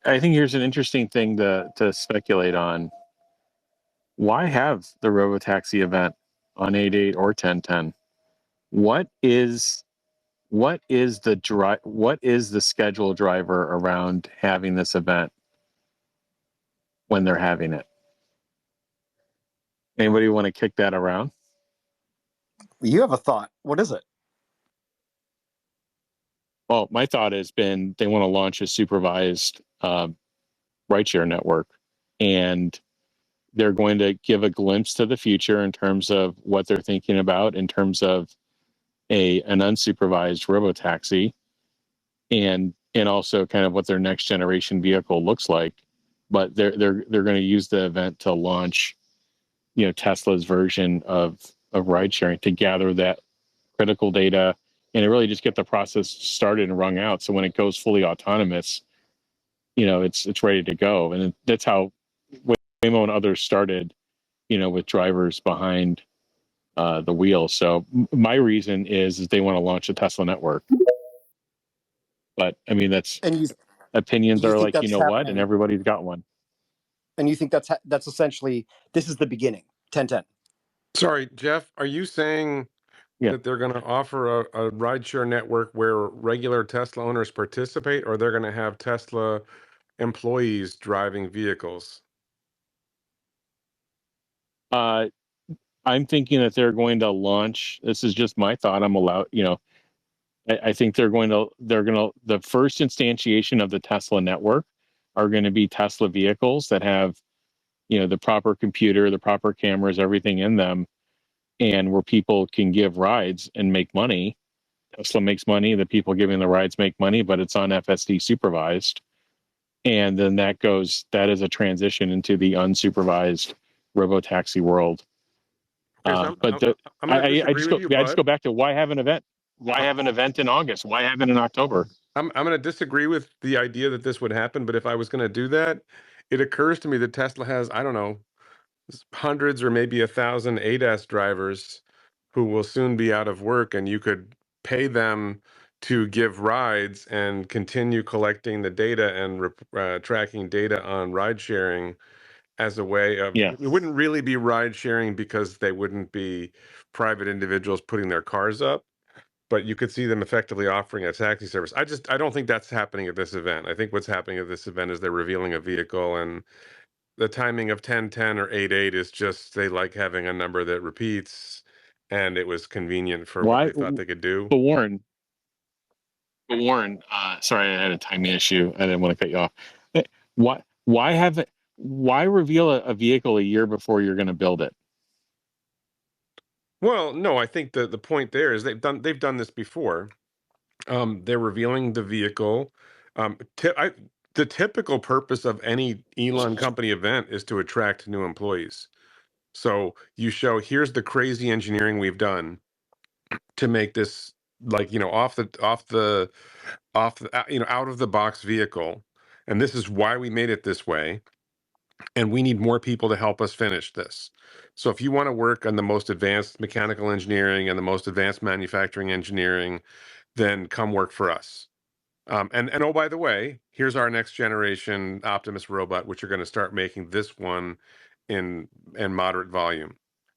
I think here's an interesting thing to speculate on. Why have the Robotaxi event on 8/8 or 10/10? What is what is the schedule driver around having this event when they're having it? Anybody want to kick that around? You have a thought. What is it? Well, my thought has been they want to launch a supervised rideshare network, and they're going to give a glimpse to the future in terms of what they're thinking about in terms of an unsupervised robotaxi, and also kind of what their next generation vehicle looks like. But they're going to use the event to launch, Tesla's version of ride sharing to gather that critical data and to really just get the process started and wrung out. So when it goes fully autonomous, it's ready to go. And that's how Waymo and others started, with drivers behind the wheel. So my reason is they want to launch a Tesla network. But I mean, that's opinions are like, what, and everybody's got one. And you think that's essentially, this is the beginning, 10/10. Sorry, Jeff, are you saying that they're going to offer a rideshare network where regular Tesla owners participate, or they're going to have Tesla employees driving vehicles? I'm thinking that they're going to launch. This is just my thought. I'm allowed, I think the first instantiation of the Tesla network are going to be Tesla vehicles that have, the proper computer, the proper cameras, everything in them, and where people can give rides and make money. Tesla makes money, the people giving the rides make money, but it's on FSD supervised. And then that is a transition into the unsupervised robotaxi world. I just go back to why have an event? Why have an event in August? Why have it in October? I'm going to disagree with the idea that this would happen, but if I was going to do that, it occurs to me that Tesla has, I don't know, hundreds or maybe 1,000 ADAS drivers who will soon be out of work, and you could pay them to give rides and continue collecting the data and tracking data on ride sharing as a way of, it wouldn't really be ride sharing because they wouldn't be private individuals putting their cars up, but you could see them effectively offering a taxi service. I don't think that's happening at this event. I think what's happening at this event is they're revealing a vehicle, and the timing of 10/10 or 8/8 is just they like having a number that repeats, and it was convenient for what they thought they could do. But Warren, sorry, I had a timing issue. I didn't want to cut you off. Why reveal a vehicle a year before you're going to build it? Well, no, I think the point there is they've done this before. They're revealing the vehicle. The typical purpose of any Elon company event is to attract new employees. So you show, here's the crazy engineering we've done to make this, like, out of the box vehicle, and this is why we made it this way, and we need more people to help us finish this. So if you want to work on the most advanced mechanical engineering and the most advanced manufacturing engineering, then come work for us. And oh, by the way, here's our next generation Optimus robot, which you're going to start making this one in moderate volume.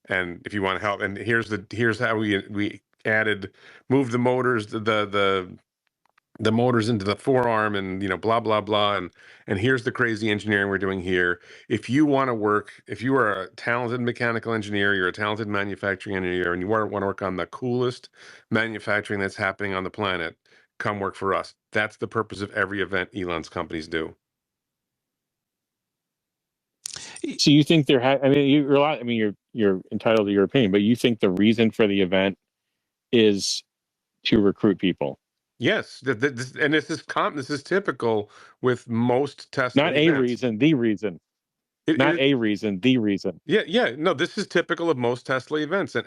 And if you want to help, and here's how we moved the motors, the motors into the forearm, and blah blah blah, and here's the crazy engineering we're doing here. If you want to work, if you are a talented mechanical engineer, you're a talented manufacturing engineer, and you want to work on the coolest manufacturing that's happening on the planet, come work for us. That's the purpose of every event Elon's companies do. So you think you're entitled to your opinion, but you think the reason for the event is to recruit people? Yes, this is typical with most Tesla Not events. A reason, the reason. A reason, the reason. Yeah. No, this is typical of most Tesla events, and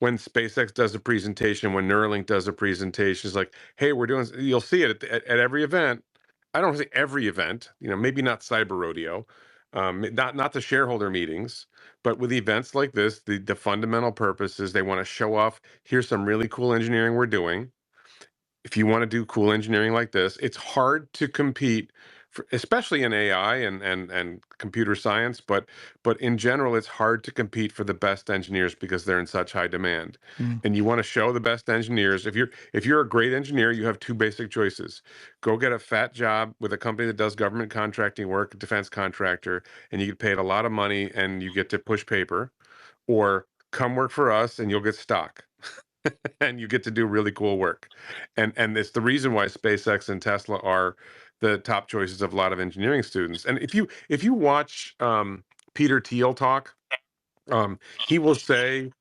when SpaceX does a presentation, when Neuralink does a presentation, it's like, hey, we're doing. You'll see it at every event. I don't say every event, maybe not Cyber Rodeo, not the shareholder meetings, but with events like this, the fundamental purpose is they want to show off. Here's some really cool engineering we're doing. if you want to do cool engineering like this, it's hard to compete, especially in AI and computer science. But in general, it's hard to compete for the best engineers because they're in such high demand. And you want to show the best engineers. If you're a great engineer, you have two basic choices: go get a fat job with a company that does government contracting work, a defense contractor, and you get paid a lot of money and you get to push paper, or come work for us and you'll get stock. And you get to do really cool work. And it's the reason why SpaceX and Tesla are the top choices of a lot of engineering students. And if you watch Peter Thiel talk, he will say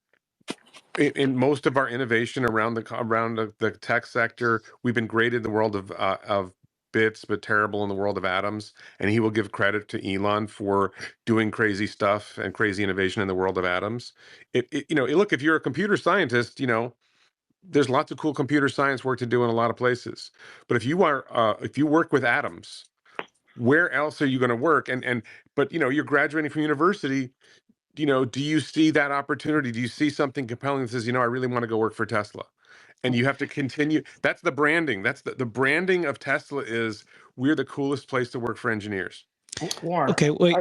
in most of our innovation around the tech sector, we've been great in the world of bits, but terrible in the world of atoms. And he will give credit to Elon for doing crazy stuff and crazy innovation in the world of atoms. Look, if you're a computer scientist, there's lots of cool computer science work to do in a lot of places. But if you work with atoms, where else are you going to work? But you're graduating from university. Do you see that opportunity? Do you see something compelling that says, I really want to go work for Tesla? And you have to continue. That's the branding. That's the branding of Tesla is we're the coolest place to work for engineers. Warren, Okay, wait.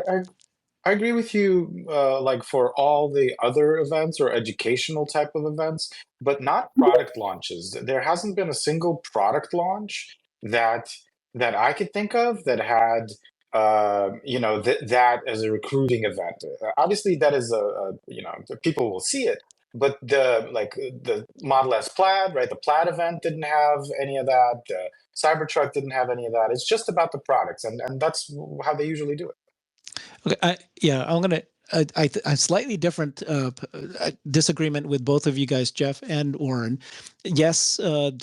I agree with you, like for all the other events or educational type of events, but not product launches. There hasn't been a single product launch that I could think of that had that as a recruiting event. Obviously, that is people will see it, but the Model S Plaid, right? The Plaid event didn't have any of that. The Cybertruck didn't have any of that. It's just about the products, and that's how they usually do it. Okay, I'm gonna a slightly different disagreement with both of you guys, Jeff and Warren. Yes,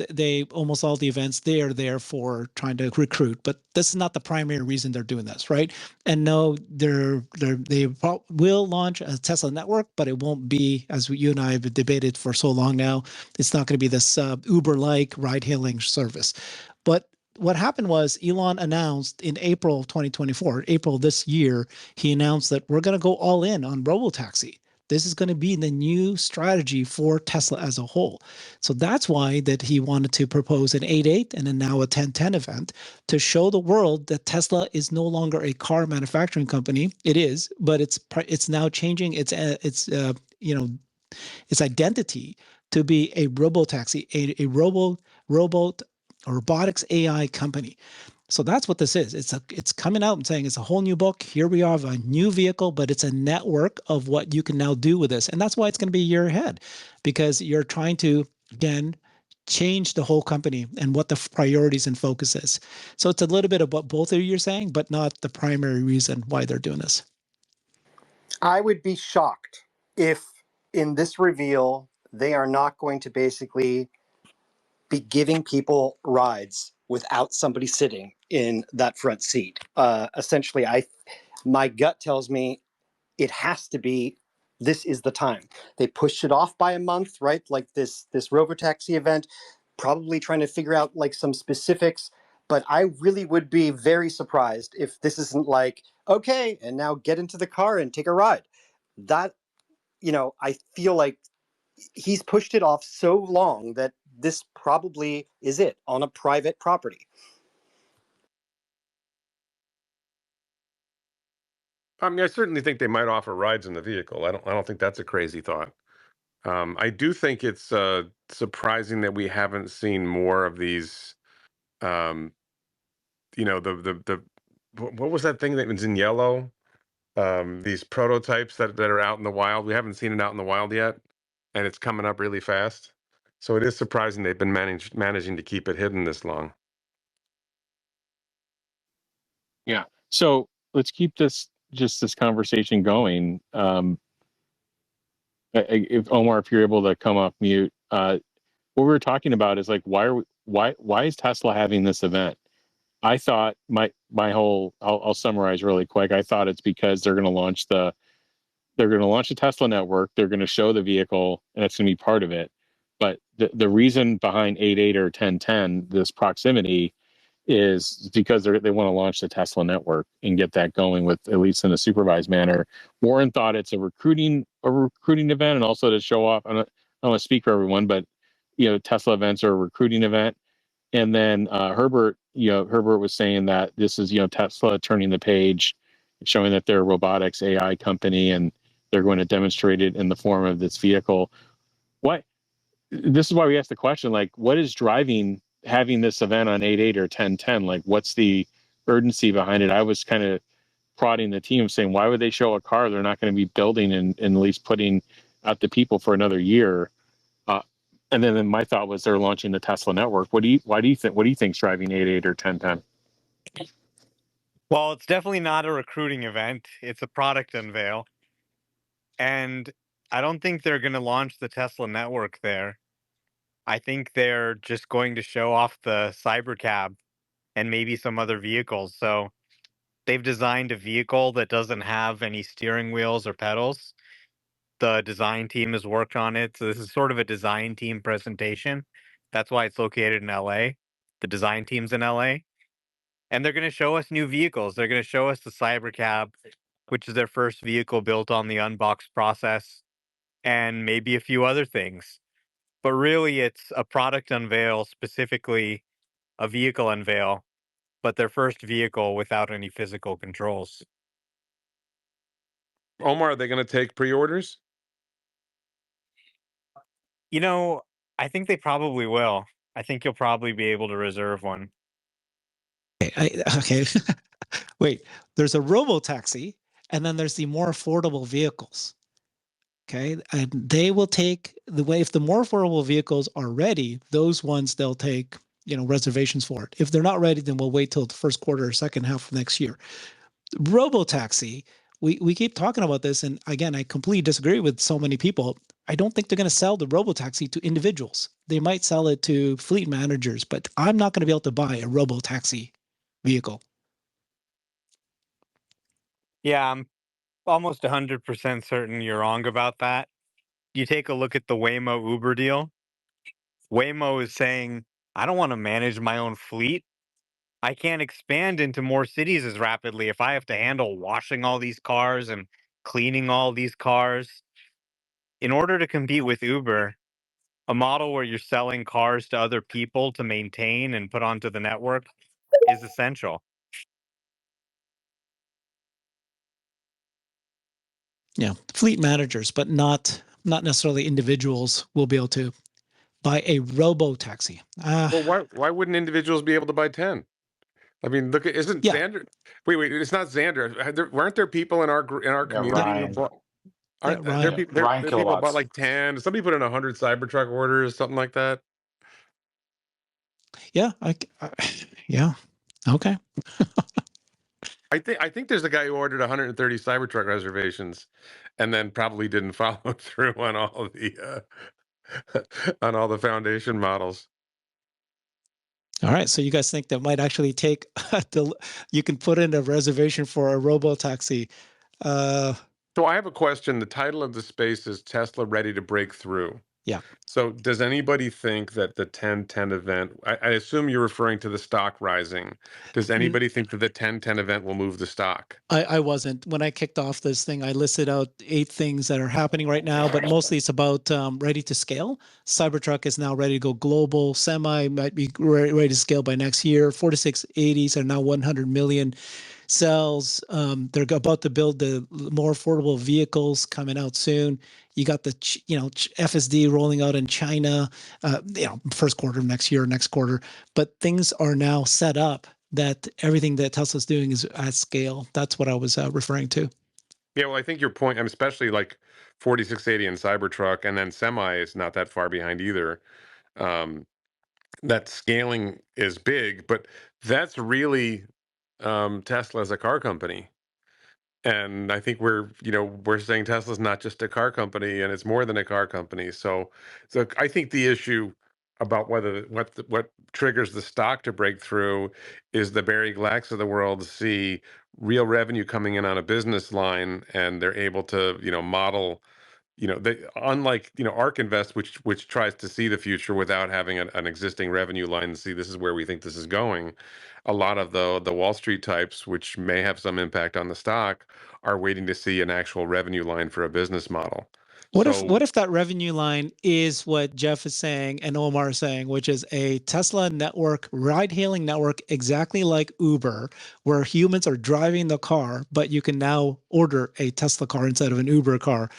they almost all the events they are there for trying to recruit, but this is not the primary reason they're doing this, right? And no, they will launch a Tesla network, but it won't be, as you and I have debated for so long now. It's not going to be this Uber-like ride-hailing service, but what happened was Elon announced in April 2024, April this year, he announced that we're going to go all in on Robotaxi. This is going to be the new strategy for Tesla as a whole. So that's why that he wanted to propose an 8.8 and then now a 10.10 event to show the world that Tesla is no longer a car manufacturing company. It is, but it's now changing its identity to be a robotaxi, a robotics AI company. So that's what this is. It's coming out and saying it's a whole new book. Here we have a new vehicle, but it's a network of what you can now do with this. And that's why it's going to be a year ahead, because you're trying to, again, change the whole company and what the priorities and focus is. So it's a little bit of what both of you are saying, but not the primary reason why they're doing this. I would be shocked if in this reveal, they are not going to basically be giving people rides without somebody sitting in that front seat. Essentially, my gut tells me it has to be, this is the time. They pushed it off by a month, right? Like this Robotaxi event, probably trying to figure out like some specifics. But I really would be very surprised if this isn't like, okay, and now get into the car and take a ride. That, I feel like he's pushed it off so long that this probably is it on a private property. I mean, I certainly think they might offer rides in the vehicle. I don't think that's a crazy thought. I do think it's surprising that we haven't seen more of these. The what was that thing that was in yellow? These prototypes that are out in the wild. We haven't seen it out in the wild yet, and it's coming up really fast. So it is surprising they've been managing to keep it hidden this long. Yeah. So let's keep this conversation going. If Omar, if you're able to come off mute, what we were talking about is like, why is Tesla having this event? I thought my whole, I'll summarize really quick. I thought it's because they're going to launch the Tesla network. They're going to show the vehicle, and it's going to be part of it. But the reason behind 8.8 or 10.10, this proximity, is because they want to launch the Tesla network and get that going with, at least in a supervised manner. Warren thought it's a recruiting event, and also to show off. I don't want to speak for everyone, but Tesla events are a recruiting event. And then Herbert was saying that this is, Tesla turning the page, showing that they're a robotics AI company, and they're going to demonstrate it in the form of this vehicle. This is why we asked the question, like, what is driving having this event on 8/8 or 10/10? Like, what's the urgency behind it? I was kind of prodding the team, saying, why would they show a car they're not going to be building and at least putting out to people for another year? And then my thought was they're launching the Tesla network. What do you think is driving 8/8 or 10/10? Well, it's definitely not a recruiting event. It's a product unveil. And I don't think they're going to launch the Tesla network there. I think they're just going to show off the Cybercab and maybe some other vehicles. So they've designed a vehicle that doesn't have any steering wheels or pedals. The design team has worked on it. So this is sort of a design team presentation. That's why it's located in LA. The design team's in LA. And they're going to show us new vehicles. They're going to show us the Cybercab, which is their first vehicle built on the unbox process, and maybe a few other things. But really, it's a product unveil, specifically a vehicle unveil, but their first vehicle without any physical controls. Omar, are they going to take pre-orders? I think they probably will. I think you'll probably be able to reserve one. Okay. Wait, there's a Robotaxi, and then there's the more affordable vehicles. Okay, and they will take the way, if the more affordable vehicles are ready, those ones they'll take, reservations for it. If they're not ready, then we'll wait till the first quarter or second half of next year. Robotaxi, we keep talking about this, and again, I completely disagree with so many people. I don't think they're going to sell the Robotaxi to individuals. They might sell it to fleet managers, but I'm not going to be able to buy a Robotaxi vehicle. Yeah, I'm almost 100% certain you're wrong about that. You take a look at the Waymo Uber deal. Waymo is saying, I don't want to manage my own fleet. I can't expand into more cities as rapidly if I have to handle washing all these cars and cleaning all these cars. In order to compete with Uber, a model where you're selling cars to other people to maintain and put onto the network is essential. Yeah, fleet managers, but not necessarily individuals will be able to buy a Robotaxi. Well, why wouldn't individuals be able to buy 10? I mean, look, isn't Yeah. Xander? Wait, it's not Xander. Weren't there people in our community who Ryan. bought? Yeah, Aren't there Ryan. people? There Ryan people bought kilowatts. like 10. Somebody put in 100 Cybertruck orders, something like that. Yeah, yeah, okay. I think there's a guy who ordered 130 Cybertruck reservations, and then probably didn't follow through on all the on all the foundation models. All right, so you guys think that might actually take you can put in a reservation for a Robotaxi. So I have a question. The title of the space is Tesla Ready to Break Through. Yeah. So does anybody think that the 10/10 event, I assume you're referring to the stock rising. Does anybody think that the 10/10 event will move the stock? I wasn't. When I kicked off this thing, I listed out 8 things that are happening right now, but mostly it's about ready to scale. Cybertruck is now ready to go global. Semi might be ready to scale by next year. 4680s are now 100 million cells. They're about to build the more affordable vehicles coming out soon. You got the FSD rolling out in China, first quarter of next year, next quarter. But things are now set up that everything that Tesla's doing is at scale. That's what I was referring to. Yeah, well, I think your point, especially like 4680 and Cybertruck, and then Semi is not that far behind either. That scaling is big, but that's really Tesla as a car company. And I think we're saying Tesla's not just a car company, and it's more than a car company. So I think the issue about what triggers the stock to break through is the Barry Glacks of the world see real revenue coming in on a business line, and they're able to model. They, unlike ARK Invest, which tries to see the future without having an existing revenue line and see this is where we think this is going. A lot of the Wall Street types, which may have some impact on the stock, are waiting to see an actual revenue line for a business model. What if that revenue line is what Jeff is saying and Omar is saying, which is a Tesla network, ride-hailing network, exactly like Uber, where humans are driving the car, but you can now order a Tesla car instead of an Uber car?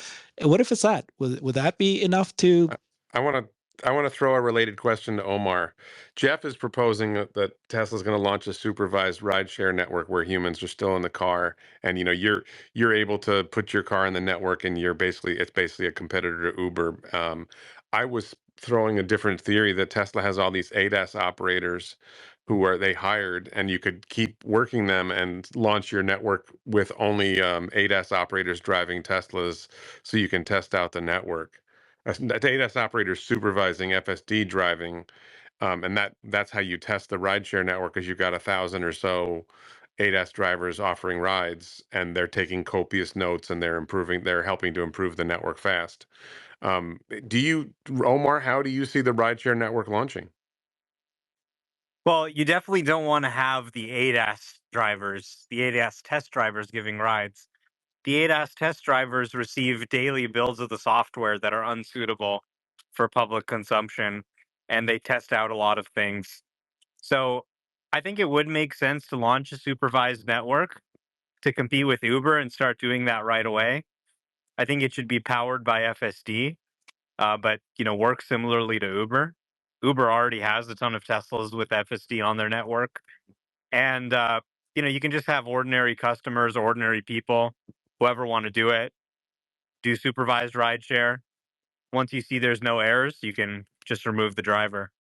What if it's that? Would that be enough to? I want to throw a related question to Omar. Jeff is proposing that Tesla's going to launch a supervised rideshare network where humans are still in the car, and you're able to put your car in the network, and it's basically a competitor to Uber. I was throwing a different theory that Tesla has all these ADAS operators they hired, and you could keep working them and launch your network with only ADAS operators driving Teslas, so you can test out the network. ADAS operators supervising FSD driving, and that's how you test the rideshare network. Is you've got 1,000 or so ADAS drivers offering rides, and they're taking copious notes, and they're helping to improve the network fast. Omar, how do you see the rideshare network launching? Well, you definitely don't want to have the ADAS drivers, the ADAS test drivers giving rides. The ADAS test drivers receive daily builds of the software that are unsuitable for public consumption, and they test out a lot of things. So I think it would make sense to launch a supervised network to compete with Uber and start doing that right away. I think it should be powered by FSD, but work similarly to Uber. Uber already has a ton of Teslas with FSD on their network, and you can just have ordinary customers, ordinary people, whoever want to do supervised rideshare. Once you see there's no errors, you can just remove the driver.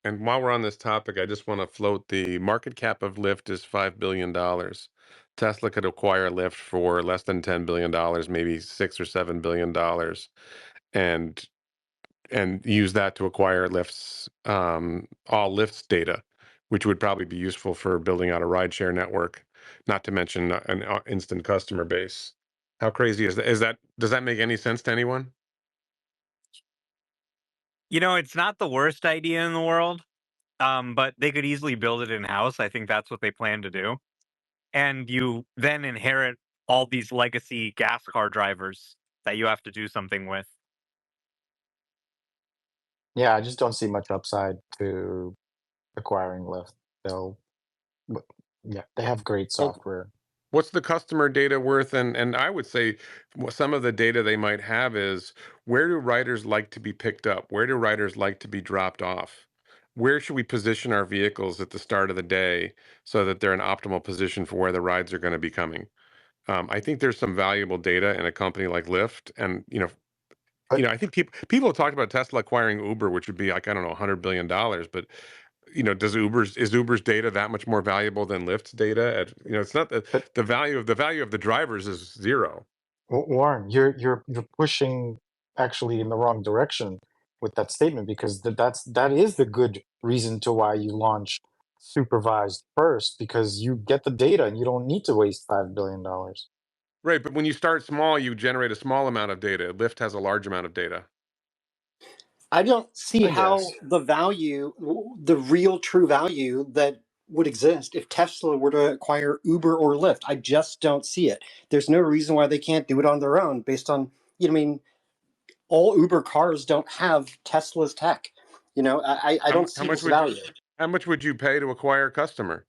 And while we're on this topic, I just want to float the market cap of Lyft is $5 billion. Tesla could acquire Lyft for less than $10 billion, maybe $6 or $7 billion, and use that to acquire all Lyft's data, which would probably be useful for building out a rideshare network, not to mention an instant customer base. How crazy is that? Does that make any sense to anyone? It's not the worst idea in the world, but they could easily build it in house. I think that's what they plan to do. And you then inherit all these legacy gas car drivers that you have to do something with. Yeah, I just don't see much upside to acquiring Lyft. They'll, w- yeah, they have great Well, software. what's the customer data worth? And I would say some of the data they might have is, where do riders like to be picked up? Where do riders like to be dropped off? Where should we position our vehicles at the start of the day so that they're in optimal position for where the rides are going to be coming? I think there's some valuable data in a company like Lyft, and But I think people have talked about Tesla acquiring Uber, which would be like, I don't know, $100 billion, but is Uber's data that much more valuable than Lyft's data? It's not but the value of the drivers is zero. Warren, you're pushing actually in the wrong direction with that statement, because that is the good reason to why you launch supervised first, because you get the data and you don't need to waste $5 billion. Right, but when you start small, you generate a small amount of data. Lyft has a large amount of data. I don't see I how guess. the value, the real true value that would exist if Tesla were to acquire Uber or Lyft. I just don't see it. There's no reason why they can't do it on their own based on, I mean, all Uber cars don't have Tesla's tech. I don't How see much this would value. you pay to acquire a customer?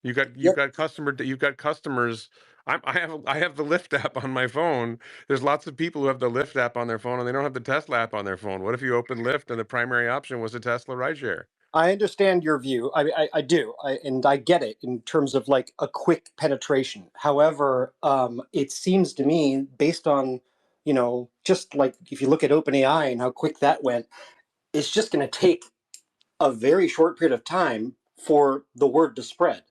You've Yep. got customers. I have the Lyft app on my phone. There's lots of people who have the Lyft app on their phone and they don't have the Tesla app on their phone. What if you open Lyft and the primary option was a Tesla rideshare? I understand your view. I do, and I get it in terms of like a quick penetration. However, it seems to me, based on, just like if you look at OpenAI and how quick that went, it's just going to take a very short period of time for the word to spread.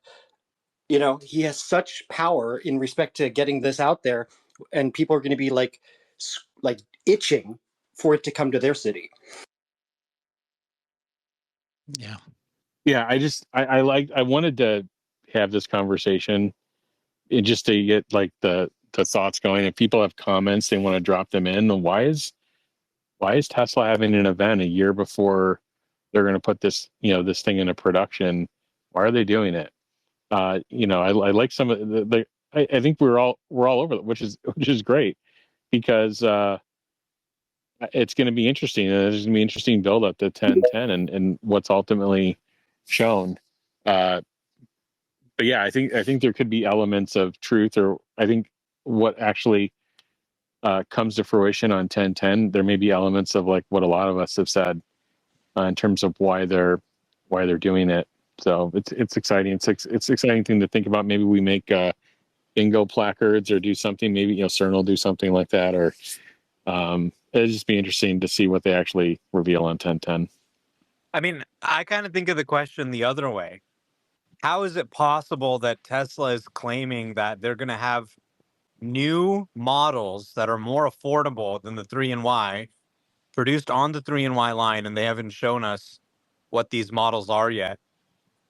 He has such power in respect to getting this out there, and people are going to be like itching for it to come to their city. Yeah. Yeah, I wanted to have this conversation just to get like the thoughts going. If people have comments, they want to drop them in. And why is Tesla having an event a year before they're going to put this thing into production? Why are they doing it? I like some of I think we're all over it, which is great. because it's going to be interesting. There's going to be interesting build up to 1010 and what's ultimately shown. But yeah, I think there could be elements of truth, or I think what actually comes to fruition on 1010, there may be elements of like what a lot of us have said in terms of why they're doing it. So it's exciting. It's exciting thing to think about. Maybe we make bingo placards or do something. Maybe CERN will do something like that, or it'd just be interesting to see what they actually reveal on 1010. I mean, I kind of think of the question the other way. How is it possible that Tesla is claiming that they're going to have new models that are more affordable than the 3 and Y produced on the 3 and Y line, and they haven't shown us what these models are yet?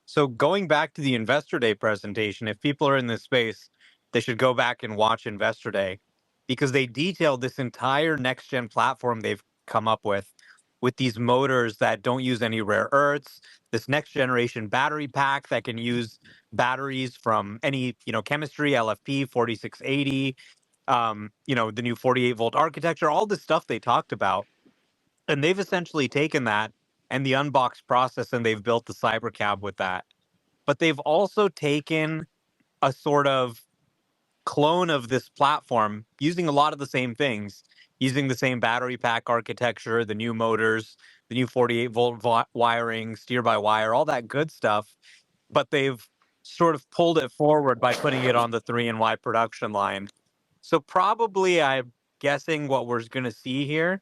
So going back to the Investor Day presentation, if people are in this space, they should go back and watch Investor Day, because they detailed this entire next gen platform they've come up with these motors that don't use any rare earths, this next generation battery pack that can use batteries from any, chemistry, LFP 4680, the new 48-volt architecture, all this stuff they talked about. And they've essentially taken that and the unboxed process, and they've built the Cybercab with that. But they've also taken a sort of clone of this platform using a lot of the same things, using the same battery pack architecture, the new motors, the new 48-volt wiring, steer by wire, all that good stuff. But they've sort of pulled it forward by putting it on the 3 and Y production line. So probably, I'm guessing what we're going to see here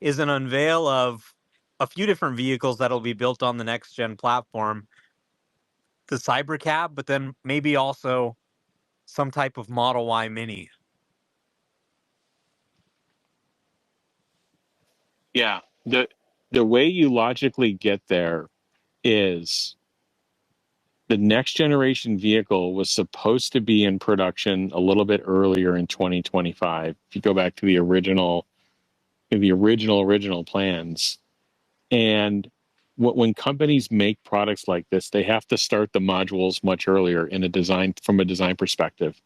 is an unveil of a few different vehicles that'll be built on the next gen platform, the Cybercab, but then maybe also some type of Model Y Mini. Yeah, the way you logically get there is the next generation vehicle was supposed to be in production a little bit earlier in 2025. If you go back to the original plans, and when companies make products like this, they have to start the modules much earlier from a design perspective.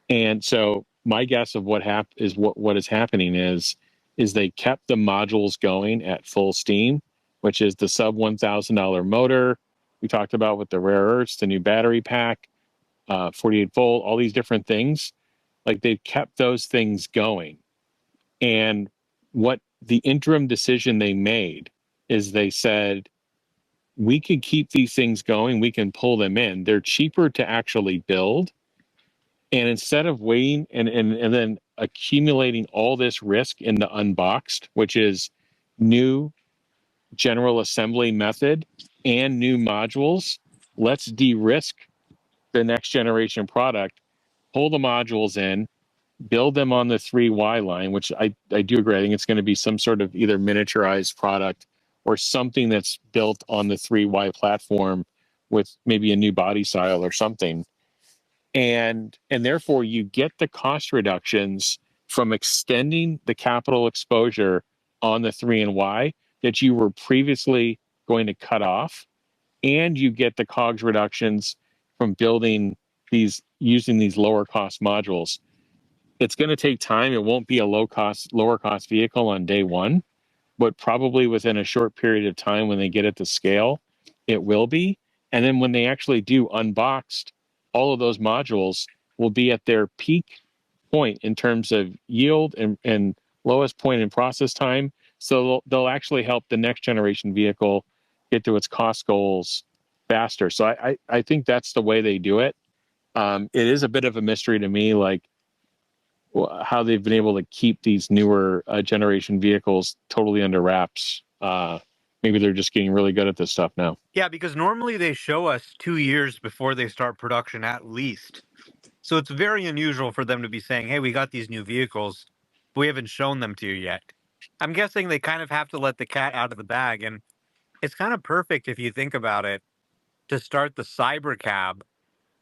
And so my guess of what is happening is they kept the modules going at full steam, which is the sub $1,000 motor we talked about with the rare earths, the new battery pack, 48 volt, all these different things. Like, they've kept those things going. And what the interim decision they made is they said, we could keep these things going, we can pull them in. They're cheaper to actually build. And instead of waiting and then accumulating all this risk in the unboxed, which is new general assembly method and new modules, let's de-risk the next generation product, pull the modules in, build them on the 3Y line, which I do agree. I think it's going to be some sort of either miniaturized product or something that's built on the 3Y platform with maybe a new body style or something. And therefore you get the cost reductions from extending the capital exposure on the 3 and Y that you were previously going to cut off, and you get the COGS reductions from using these lower cost modules. It's going to take time. It won't be a lower cost vehicle on day one, but probably within a short period of time when they get it to scale, it will be. And then when they actually do unboxed, all of those modules will be at their peak point in terms of yield and lowest point in process time. So they'll actually help the next generation vehicle get to its cost goals faster. So I think that's the way they do it. It is a bit of a mystery to me, like how they've been able to keep these newer generation vehicles totally under wraps. Maybe they're just getting really good at this stuff now. Yeah, because normally they show us 2 years before they start production at least. So it's very unusual for them to be saying, hey, we got these new vehicles, but we haven't shown them to you yet. I'm guessing they kind of have to let the cat out of the bag. And it's kind of perfect, if you think about it, to start the Cybercab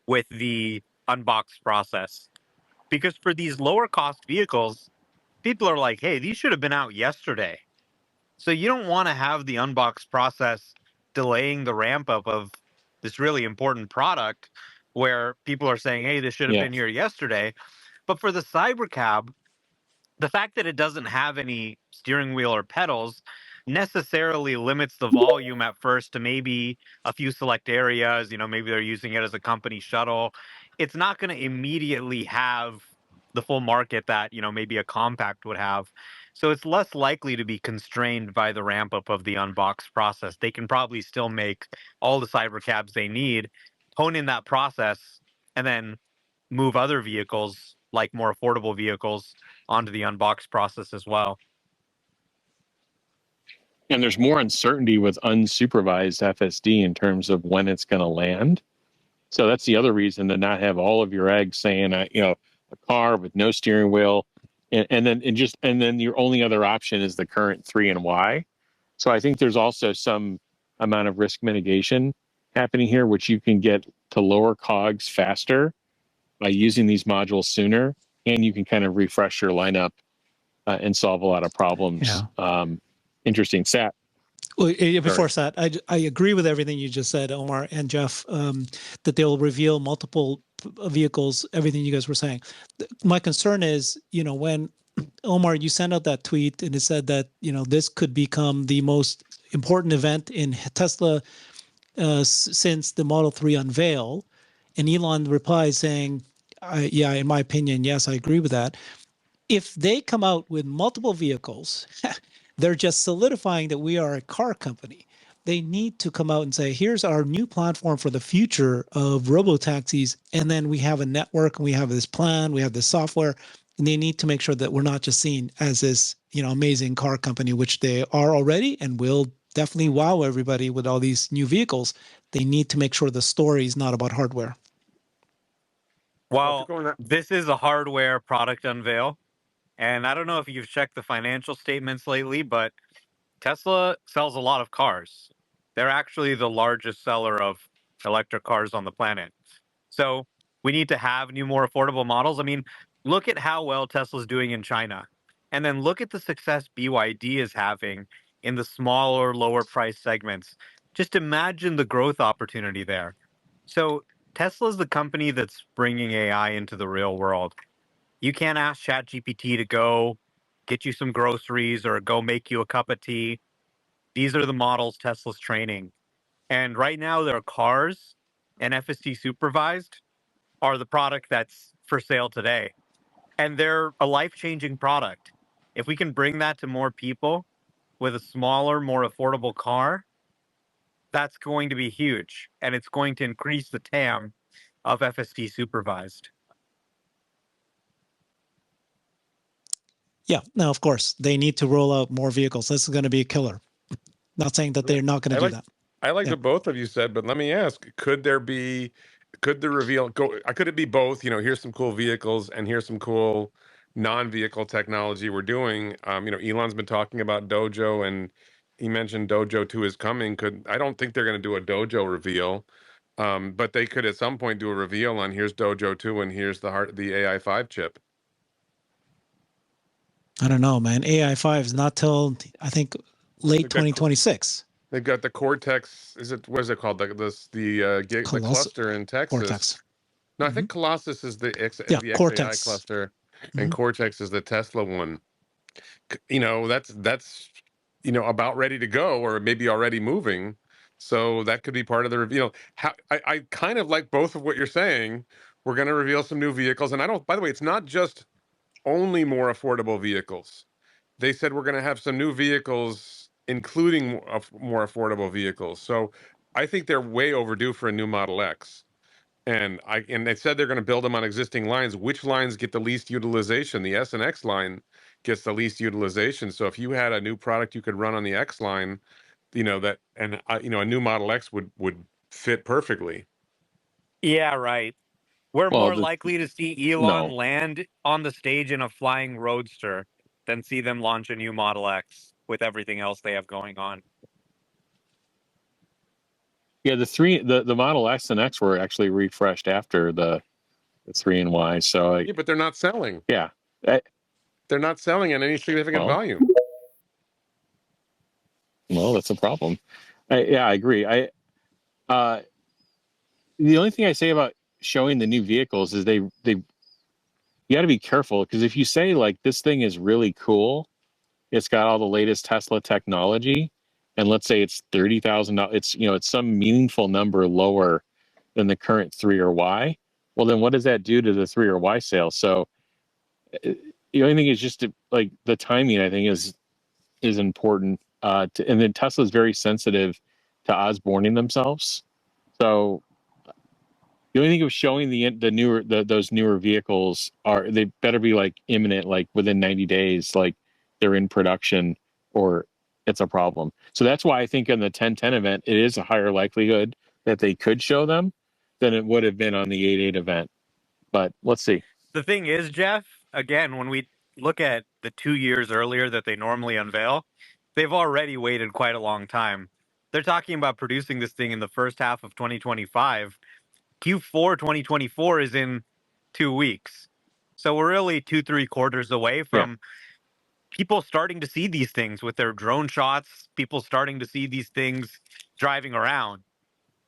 with the unboxed process. Because for these lower cost vehicles, people are like, hey, these should have been out yesterday. So you don't want to have the unbox process delaying the ramp up of this really important product where people are saying, hey, this should have Yeah. been here yesterday. But for the Cybercab, the fact that it doesn't have any steering wheel or pedals necessarily limits the volume at first to maybe a few select areas. Maybe they're using it as a company shuttle. It's not going to immediately have the full market that, maybe a compact would have. So it's less likely to be constrained by the ramp up of the unbox process. They can probably still make all the cybercabs they need, hone in that process, and then move other vehicles, like more affordable vehicles, onto the unbox process as well. And there's more uncertainty with unsupervised FSD in terms of when it's going to land. So that's the other reason to not have all of your eggs saying, a car with no steering wheel, and then your only other option is the current 3 and Y. So I think there's also some amount of risk mitigation happening here, which you can get to lower COGS faster by using these modules sooner, and you can kind of refresh your lineup and solve a lot of problems. Yeah. Interesting. Sat. Well, before that, I agree with everything you just said, Omar and Jeff, that they'll reveal multiple vehicles, everything you guys were saying. My concern is, when Omar, you sent out that tweet and it said that, this could become the most important event in Tesla since the Model 3 unveil. And Elon replies saying, yeah, in my opinion, yes, I agree with that. If they come out with multiple vehicles, they're just solidifying that we are a car company. They need to come out and say, here's our new platform for the future of robotaxis. And then we have a network and we have this plan, we have this software. And they need to make sure that we're not just seen as this, amazing car company, which they are already and will definitely wow everybody with all these new vehicles. They need to make sure the story is not about hardware. Well, this is a hardware product unveil. And I don't know if you've checked the financial statements lately, but Tesla sells a lot of cars. They're actually the largest seller of electric cars on the planet. So we need to have new, more affordable models. I mean, look at how well Tesla's doing in China. And then look at the success BYD is having in the smaller, lower price segments. Just imagine the growth opportunity there. So Tesla's the company that's bringing AI into the real world. You can't ask ChatGPT to go get you some groceries or go make you a cup of tea. These are the models Tesla's training. And right now, their cars and FSD supervised are the product that's for sale today. And they're a life-changing product. If we can bring that to more people with a smaller, more affordable car, that's going to be huge. And it's going to increase the TAM of FSD supervised. Yeah, now, of course, they need to roll out more vehicles. This is going to be a killer. Not saying that they're not going to do that. I like what both of you said, but let me ask, could the reveal could it be both? Here's some cool vehicles and here's some cool non-vehicle technology we're doing. Elon's been talking about Dojo and he mentioned Dojo 2 is coming. I don't think they're going to do a Dojo reveal. But they could at some point do a reveal on here's Dojo 2 and here's the AI5 chip. I don't know, man. AI5 is not till, I think, late 2026. They've got the Cortex. What is it called? The cluster in Texas. Cortex. No, I think Colossus is the Cortex XAI cluster, and Cortex is the Tesla one. That's about ready to go, or maybe already moving. So that could be part of the reveal. I kind of like both of what you're saying. We're going to reveal some new vehicles, and by the way, it's not just only more affordable vehicles. They said we're going to have some new vehicles, including more affordable vehicles. So I think they're way overdue for a new Model X. And they said they're going to build them on existing lines. Which lines get the least utilization? The S and X line gets the least utilization. So if you had a new product you could run on the X line, a new Model X would fit perfectly. Yeah, right. We're more likely to see Elon land on the stage in a flying roadster than see them launch a new Model X with everything else they have going on. Yeah, the Model X and X were actually refreshed after the 3 and Y. So but they're not selling. Yeah, they're not selling in any significant volume. Well, that's a problem. I agree. The only thing I say about showing the new vehicles is they you got to be careful, because if you say like this thing is really cool, it's got all the latest Tesla technology, and let's say it's $30,000, it's it's some meaningful number lower than the current 3 or Y. Well, then what does that do to the 3 or Y sales? So the only thing is just like the timing, I think, is important. And then Tesla is very sensitive to Osborning themselves. So the only thing of showing the newer those newer vehicles are, they better be like imminent, like within 90 days, like they're in production, or it's a problem. So that's why I think in the 1010 event, it is a higher likelihood that they could show them than it would have been on the 88 event. But let's see. The thing is, Jeff, again, when we look at the 2 years earlier that they normally unveil, they've already waited quite a long time. They're talking about producing this thing in the first half of 2025. Q4 2024 is in 2 weeks. So we're really 2-3 quarters away from people starting to see these things with their drone shots, people starting to see these things driving around.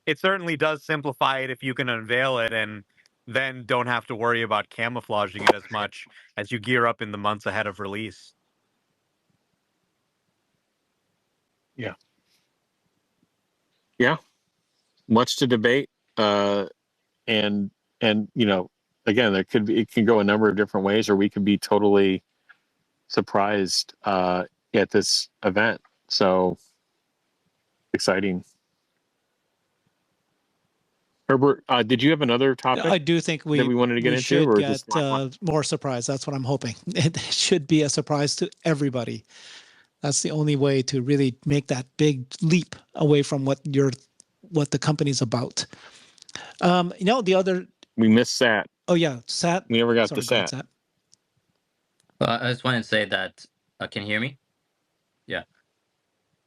It certainly does simplify it if you can unveil it and then don't have to worry about camouflaging it as much as you gear up in the months ahead of release. Yeah. Yeah. Much to debate. And again, it can go a number of different ways, or we could be totally surprised at this event. So exciting. Herbert, did you have another topic I do think that we wanted to get into, should or get more surprise. That's what I'm hoping. It should be a surprise to everybody. That's the only way to really make that big leap away from what the company's about. The other. We missed Sat. Oh yeah, Sat. We never got Sorry, to Sat. Sat. I just want to say that. Can you hear me? Yeah.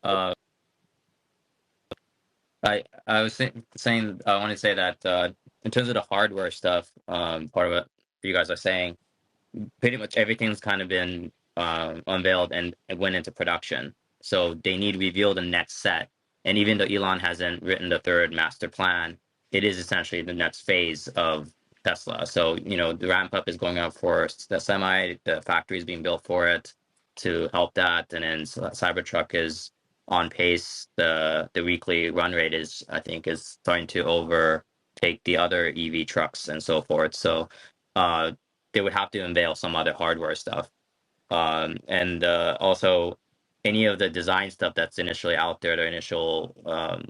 I was saying I want to say that in terms of the hardware stuff, part of what you guys are saying, pretty much everything's kind of been unveiled and it went into production. So they need to reveal the next set. And even though Elon hasn't written the third master plan, it is essentially the next phase of Tesla. So, the ramp up is going up for the Semi, the factory is being built for it to help that. And then Cybertruck is on pace. The weekly run rate is starting to overtake the other EV trucks and so forth. So they would have to unveil some other hardware stuff. And also any of the design stuff that's initially out there, the initial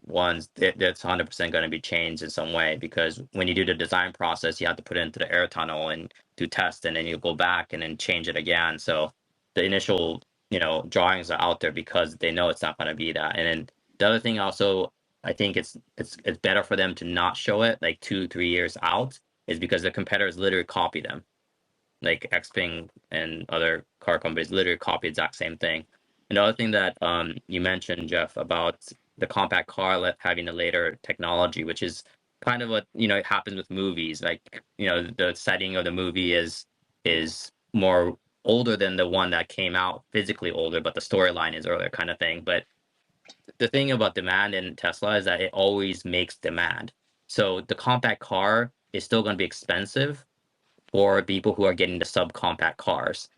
ones, that's 100% going to be changed in some way, because when you do the design process, you have to put it into the air tunnel and do tests, and then you go back and then change it again. So the initial, drawings are out there because they know it's not going to be that. And then the other thing also, I think it's better for them to not show it like 2-3 years out, is because the competitors literally copy them. Like Xpeng and other car companies literally copy the exact same thing. And the other thing that you mentioned, Jeff, about the compact car having the later technology, which is kind of what it happens with movies. Like the setting of the movie is more older than the one that came out, physically older, but the storyline is earlier, kind of thing. But the thing about demand in Tesla is that it always makes demand. So the compact car is still going to be expensive for people who are getting the subcompact cars.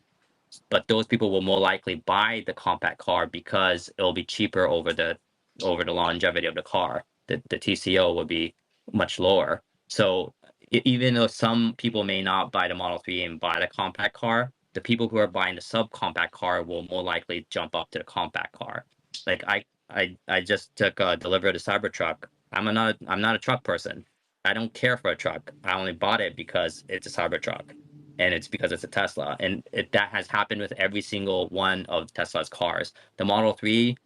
But those people will more likely buy the compact car because it'll be cheaper over the longevity of the car. The TCO will be much lower. So even though some people may not buy the Model 3 and buy the compact car, the people who are buying the subcompact car will more likely jump up to the compact car. Like I just took a delivery of the Cybertruck. I'm not a truck person. I don't care for a truck. I only bought it because it's a Cybertruck, and it's because it's a Tesla. And that has happened with every single one of Tesla's cars. The Model 3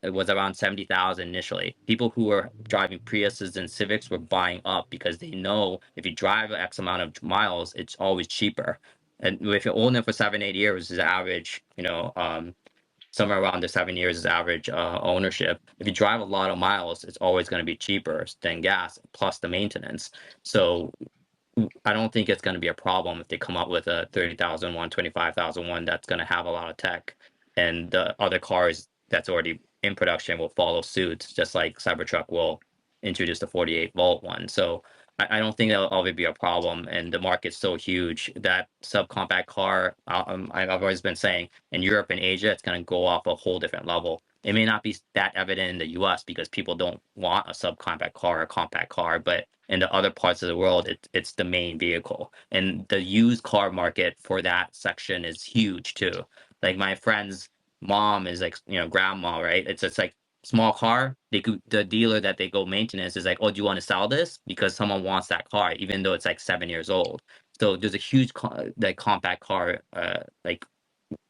was around 70,000 initially. People who were driving Priuses and Civics were buying up because they know if you drive X amount of miles, it's always cheaper. And if you own it for 7-8 years, is average, somewhere around the 7 years is average ownership. If you drive a lot of miles, it's always going to be cheaper than gas, plus the maintenance. So I don't think it's going to be a problem if they come up with a 30,000 one, 25,000 one that's going to have a lot of tech, and the other cars that's already in production will follow suit, just like Cybertruck will introduce the 48 volt one. So I don't think that'll always be a problem. And the market's so huge that subcompact car, I've always been saying, in Europe and Asia, it's going to go off a whole different level. It may not be that evident in the US because people don't want a subcompact car or a compact car, but in the other parts of the world, it's the main vehicle. And the used car market for that section is huge too. Like my friend's mom is like, grandma, right? It's like small car, the dealer that they go maintenance is like, oh, do you want to sell this? Because someone wants that car, even though it's like 7 years old. So there's a huge like compact car like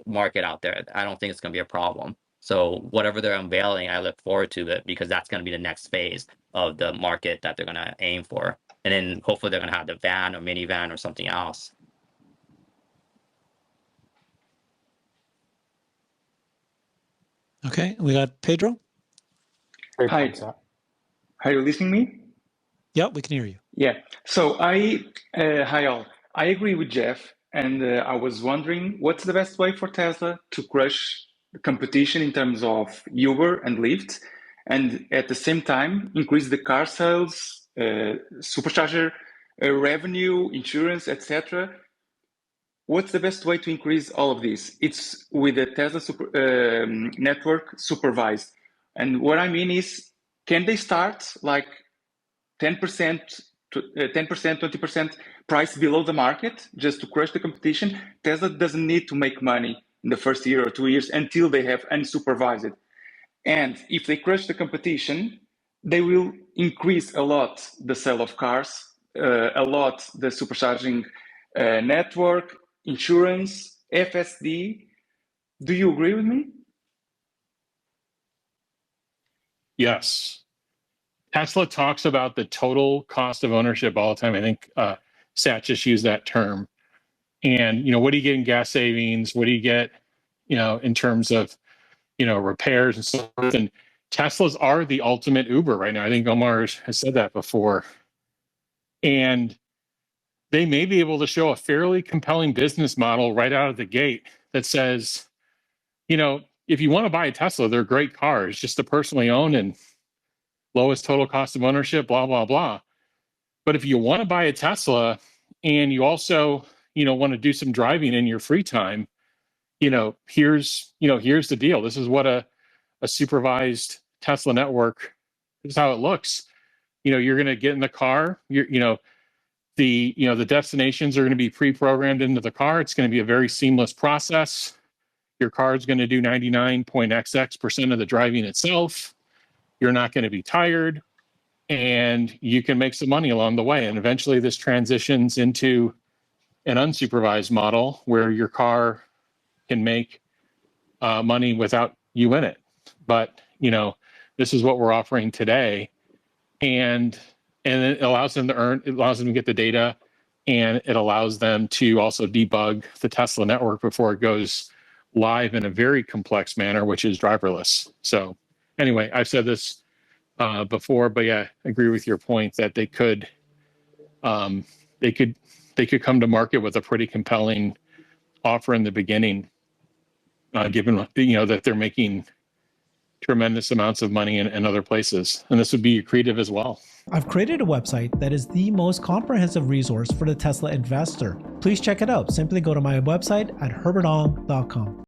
market out there. I don't think it's going to be a problem. So whatever they're unveiling, I look forward to it because that's going to be the next phase of the market that they're going to aim for. And then hopefully they're going to have the van or minivan or something else. Okay, we got Pedro. Great Hi. points, Are you listening me? Yeah, we can hear you. Yeah. So hi all. I agree with Jeff, and I was wondering what's the best way for Tesla to crush the competition in terms of Uber and Lyft, and at the same time increase the car sales, supercharger revenue, insurance, etc. What's the best way to increase all of this? It's with the Tesla network supervised. And what I mean is, can they start like 10%, 20% price below the market just to crush the competition? Tesla doesn't need to make money in the first year or 2 years until they have unsupervised. And if they crush the competition, they will increase a lot the sale of cars, a lot the supercharging network, insurance, FSD. Do you agree with me? Yes. Tesla talks about the total cost of ownership all the time. I think Sat just used that term. And, what do you get in gas savings? What do you get, in terms of, repairs and so forth? And Teslas are the ultimate Uber right now. I think Omar has said that before. And they may be able to show a fairly compelling business model right out of the gate that says, if you want to buy a Tesla, they're great cars, just to personally own and lowest total cost of ownership, blah, blah, blah. But if you want to buy a Tesla and you also, want to do some driving in your free time, here's the deal. This is what a supervised Tesla network, this is how it looks. You're going to get in the car, the destinations are going to be pre-programmed into the car. It's going to be a very seamless process. Your car is going to do 99.xx% of the driving itself. You're not going to be tired, and you can make some money along the way. And eventually this transitions into an unsupervised model where your car can make money without you in it. But, this is what we're offering today. And it allows them to earn, it allows them to get the data, and it allows them to also debug the Tesla network before it goes live in a very complex manner, which is driverless. So anyway, I've said this before, but yeah, I agree with your point that they could come to market with a pretty compelling offer in the beginning, given that they're making tremendous amounts of money in other places, and this would be accretive as well. I've created a website that is the most comprehensive resource for the Tesla investor. Please check it out. Simply go to my website at herbertong.com.